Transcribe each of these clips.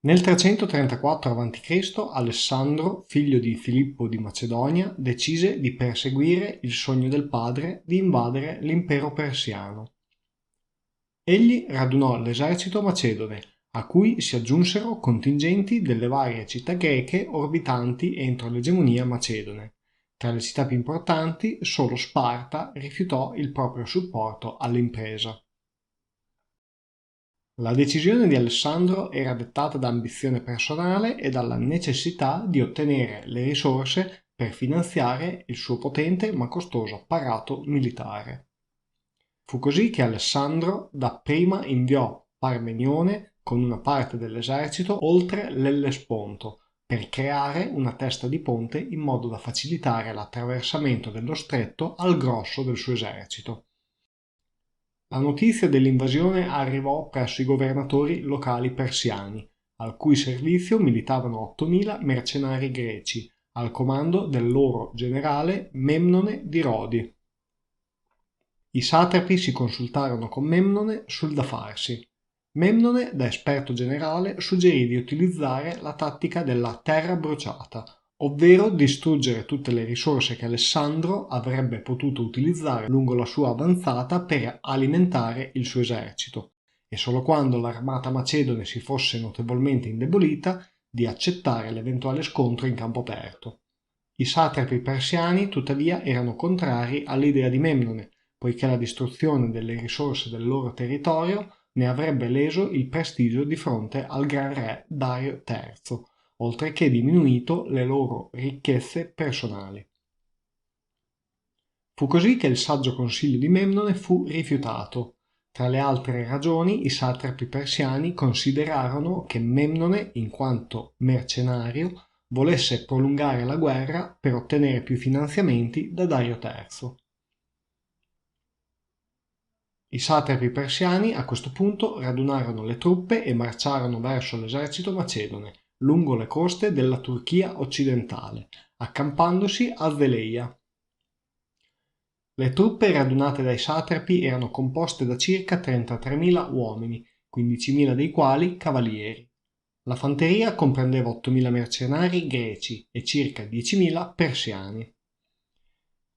Nel 334 a.C. Alessandro, figlio di Filippo di Macedonia, decise di perseguire il sogno del padre di invadere l'impero persiano. Egli radunò l'esercito macedone, a cui si aggiunsero contingenti delle varie città greche orbitanti entro l'egemonia macedone. Tra le città più importanti, solo Sparta rifiutò il proprio supporto all'impresa. La decisione di Alessandro era dettata da ambizione personale e dalla necessità di ottenere le risorse per finanziare il suo potente ma costoso apparato militare. Fu così che Alessandro dapprima inviò Parmenione con una parte dell'esercito oltre l'Ellesponto per creare una testa di ponte in modo da facilitare l'attraversamento dello stretto al grosso del suo esercito. La notizia dell'invasione arrivò presso i governatori locali persiani, al cui servizio militavano 8.000 mercenari greci, al comando del loro generale Memnone di Rodi. I satrapi si consultarono con Memnone sul da farsi. Memnone, da esperto generale, suggerì di utilizzare la tattica della terra bruciata, ovvero distruggere tutte le risorse che Alessandro avrebbe potuto utilizzare lungo la sua avanzata per alimentare il suo esercito, e solo quando l'armata macedone si fosse notevolmente indebolita di accettare l'eventuale scontro in campo aperto. I satrapi persiani, tuttavia, erano contrari all'idea di Memnone, poiché la distruzione delle risorse del loro territorio ne avrebbe leso il prestigio di fronte al gran re Dario III, oltre che diminuito le loro ricchezze personali. Fu così che il saggio consiglio di Memnone fu rifiutato. Tra le altre ragioni, i satrapi persiani considerarono che Memnone, in quanto mercenario, volesse prolungare la guerra per ottenere più finanziamenti da Dario III. I satrapi persiani a questo punto radunarono le truppe e marciarono verso l'esercito macedone, lungo le coste della Turchia occidentale, accampandosi a Zeleia. Le truppe radunate dai satrapi erano composte da circa 33.000 uomini, 15.000 dei quali cavalieri. La fanteria comprendeva 8.000 mercenari greci e circa 10.000 persiani.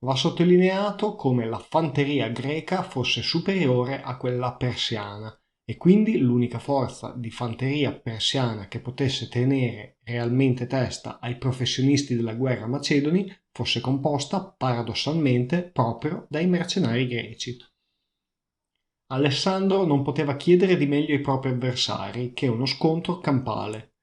Va sottolineato come la fanteria greca fosse superiore a quella persiana e quindi l'unica forza di fanteria persiana che potesse tenere realmente testa ai professionisti della guerra macedoni fosse composta paradossalmente proprio dai mercenari greci. Alessandro non poteva chiedere di meglio ai propri avversari che uno scontro campale.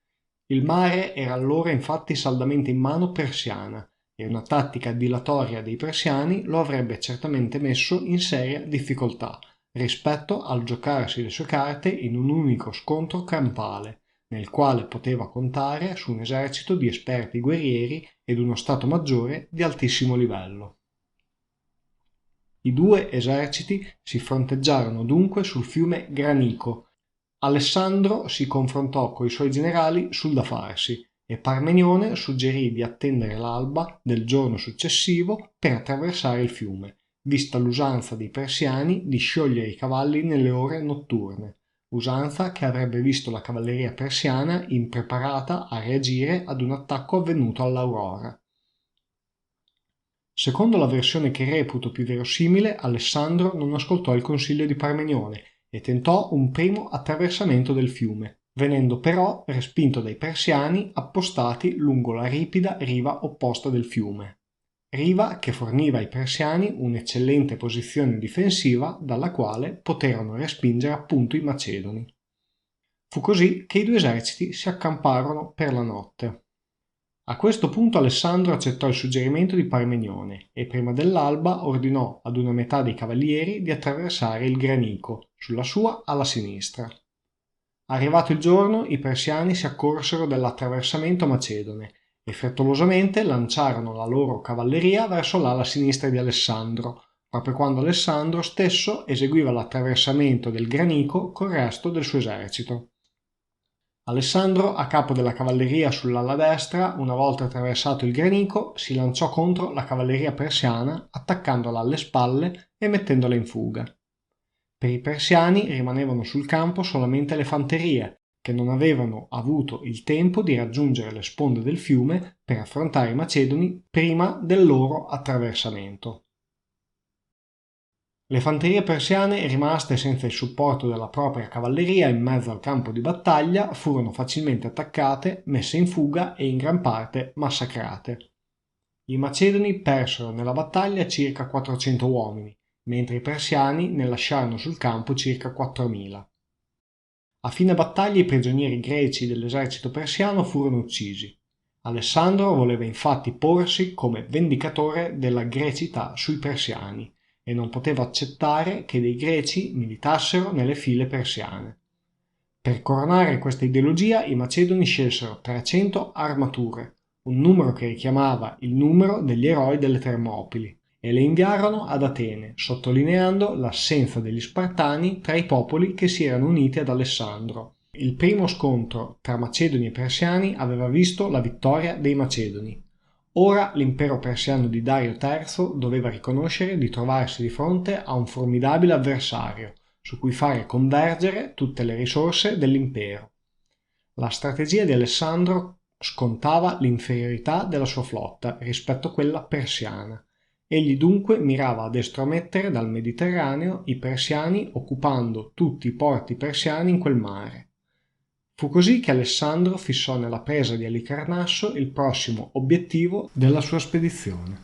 Il mare era allora infatti saldamente in mano persiana e una tattica dilatoria dei persiani lo avrebbe certamente messo in seria difficoltà rispetto al giocarsi le sue carte in un unico scontro campale, nel quale poteva contare su un esercito di esperti guerrieri ed uno stato maggiore di altissimo livello. I due eserciti si fronteggiarono dunque sul fiume Granico. Alessandro si confrontò coi suoi generali sul da farsi e Parmenione suggerì di attendere l'alba del giorno successivo per attraversare il fiume, vista l'usanza dei persiani di sciogliere i cavalli nelle ore notturne, usanza che avrebbe visto la cavalleria persiana impreparata a reagire ad un attacco avvenuto all'aurora. Secondo la versione che reputo più verosimile, Alessandro non ascoltò il consiglio di Parmenione e tentò un primo attraversamento del fiume, venendo però respinto dai persiani appostati lungo la ripida riva opposta del fiume, riva che forniva ai persiani un'eccellente posizione difensiva dalla quale poterono respingere appunto i macedoni. Fu così che i due eserciti si accamparono per la notte. A questo punto Alessandro accettò il suggerimento di Parmenione e prima dell'alba ordinò ad una metà dei cavalieri di attraversare il Granico, sulla sua alla sinistra. Arrivato il giorno, i persiani si accorsero dell'attraversamento macedone e frettolosamente lanciarono la loro cavalleria verso l'ala sinistra di Alessandro, proprio quando Alessandro stesso eseguiva l'attraversamento del Granico col resto del suo esercito. Alessandro, a capo della cavalleria sull'ala destra, una volta attraversato il Granico, si lanciò contro la cavalleria persiana, attaccandola alle spalle e mettendola in fuga. Per i persiani rimanevano sul campo solamente le fanterie, che non avevano avuto il tempo di raggiungere le sponde del fiume per affrontare i Macedoni prima del loro attraversamento. Le fanterie persiane, rimaste senza il supporto della propria cavalleria in mezzo al campo di battaglia, furono facilmente attaccate, messe in fuga e in gran parte massacrate. I Macedoni persero nella battaglia circa 400 uomini, mentre i persiani ne lasciarono sul campo circa 4.000. A fine battaglia i prigionieri greci dell'esercito persiano furono uccisi. Alessandro voleva infatti porsi come vendicatore della grecità sui persiani e non poteva accettare che dei greci militassero nelle file persiane. Per coronare questa ideologia i Macedoni scelsero 300 armature, un numero che richiamava il numero degli eroi delle Termopili, e le inviarono ad Atene, sottolineando l'assenza degli Spartani tra i popoli che si erano uniti ad Alessandro. Il primo scontro tra Macedoni e Persiani aveva visto la vittoria dei Macedoni. Ora l'impero persiano di Dario III doveva riconoscere di trovarsi di fronte a un formidabile avversario, su cui fare convergere tutte le risorse dell'impero. La strategia di Alessandro scontava l'inferiorità della sua flotta rispetto a quella persiana. Egli dunque mirava ad estromettere dal Mediterraneo i persiani occupando tutti i porti persiani in quel mare. Fu così che Alessandro fissò nella presa di Alicarnasso il prossimo obiettivo della sua spedizione.